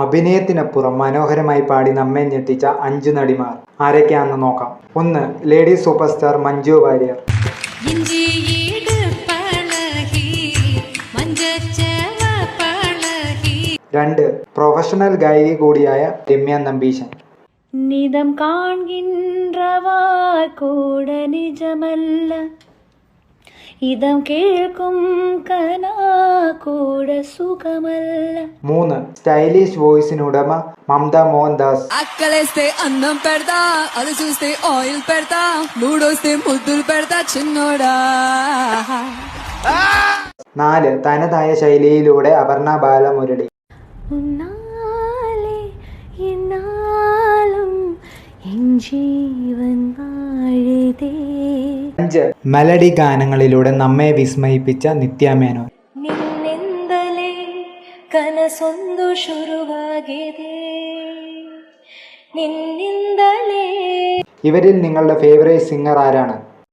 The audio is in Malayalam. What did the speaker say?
അഭിനയത്തിനപ്പുറം മനോഹരമായി പാടി നമ്മെ ഞെട്ടിച്ച 5 നടിമാർ ആരൊക്കെയാണെന്ന് നോക്കാം. 1. Lady super star Manju Warrier. 2. Professional ഗായിക കൂടിയായ രമ്യ നമ്പീശൻ. നിതം കാൺകിன்றவார் கூட நிஜமல்ல இதம் കേൾക്കും കനാ கூட സുഖമല്ല. 3. സ്റ്റൈലിഷ് വോയിസിനുടമ മമത മോഹൻദാസ്. అక్కలేస్తే అన్నం పెడతా, అది చూస్తే ఆయిల్ పెడతా, నూడొస్తే ముద్దులు పెడతా చిన్నోడా. 4. തനതായ ശൈലിയിലൂടെ അപർണ ബാലമുരളി. 5. മെലഡി ഗാനങ്ങളിലൂടെ നമ്മെ വിസ്മയിപ്പിച്ച നിത്യ മേനോൻ. ನಿನ್ನಿಂದಲೇ ಕನಸೊಂದು ಶುರುವಾಗಿದೆ, നിന്നിന്തലേ. ഇവരിൽ നിങ്ങളുടെ ഫേവറേറ്റ് സിംഗർ ആരാണ്?